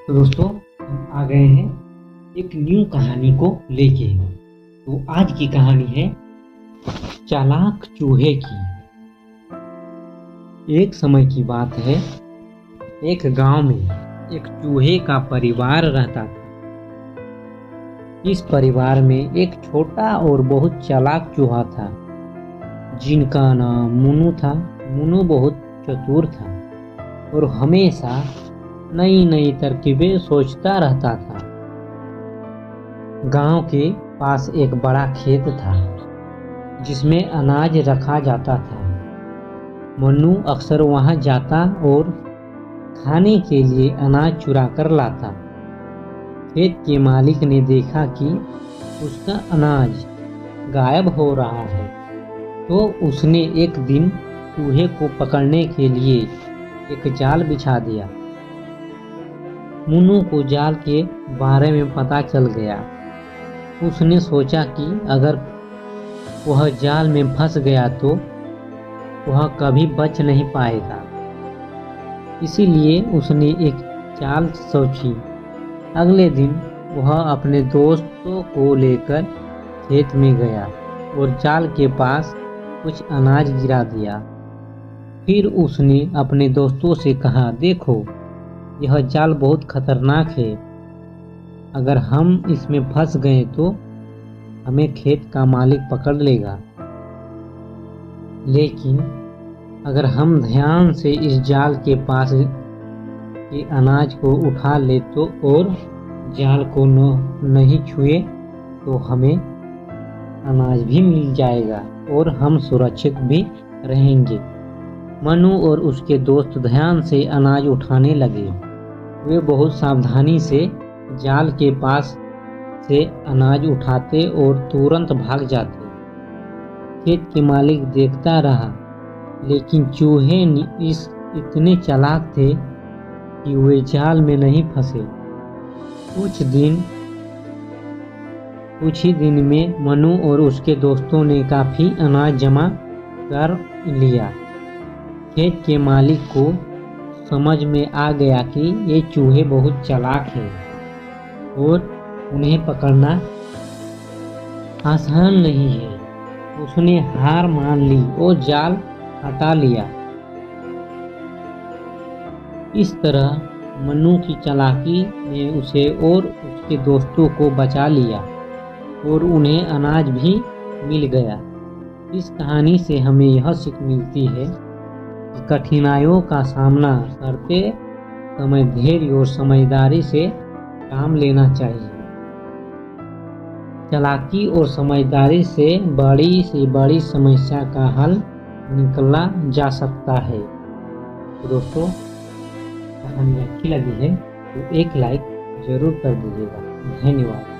तो दोस्तों हम आ गए हैं एक न्यू कहानी को लेके। तो आज की कहानी है चालाक चूहे की। एक समय की बात है, एक गांव में एक चूहे का परिवार रहता था। इस परिवार में एक छोटा और बहुत चालाक चूहा था जिनका नाम मुन्नू था। मुन्नू बहुत चतुर था और हमेशा नई नई तरकीबें सोचता रहता था। गांव के पास एक बड़ा खेत था जिसमें अनाज रखा जाता था। मुन्नू अक्सर वहां जाता और खाने के लिए अनाज चुरा कर लाता। खेत के मालिक ने देखा कि उसका अनाज गायब हो रहा है, तो उसने एक दिन चूहे को पकड़ने के लिए एक जाल बिछा दिया। मुन्नू को जाल के बारे में पता चल गया। उसने सोचा कि अगर वह जाल में फंस गया तो वह कभी बच नहीं पाएगा। इसीलिए उसने एक चाल सोची। अगले दिन वह अपने दोस्तों को लेकर खेत में गया और जाल के पास कुछ अनाज गिरा दिया। फिर उसने अपने दोस्तों से कहा, देखो, यह जाल बहुत खतरनाक है। अगर हम इसमें फंस गए तो हमें खेत का मालिक पकड़ लेगा, लेकिन अगर हम ध्यान से इस जाल के पास के अनाज को उठा ले तो और जाल को नहीं छुए तो हमें अनाज भी मिल जाएगा और हम सुरक्षित भी रहेंगे। मनु और उसके दोस्त ध्यान से अनाज उठाने लगे। वे बहुत सावधानी से जाल के पास से अनाज उठाते और तुरंत भाग जाते। खेत के मालिक देखता रहा, लेकिन चूहे इतने चालाक थे कि वे जाल में नहीं फंसे। कुछ ही दिन में मनु और उसके दोस्तों ने काफी अनाज जमा कर लिया। खेत के मालिक को समझ में आ गया कि ये चूहे बहुत चालाक हैं और उन्हें पकड़ना आसान नहीं है। उसने हार मान ली और जाल हटा लिया। इस तरह मन्नू की चालाकी ने उसे और उसके दोस्तों को बचा लिया और उन्हें अनाज भी मिल गया। इस कहानी से हमें यह सीख मिलती है कि कठिनाइयों का सामना करते समय धैर्य और समझदारी से काम लेना चाहिए। चालाकी और समझदारी से बड़ी समस्या का हल निकाला जा सकता है। तो दोस्तों, कहानी अच्छी लगी है तो एक लाइक जरूर कर दीजिएगा। धन्यवाद।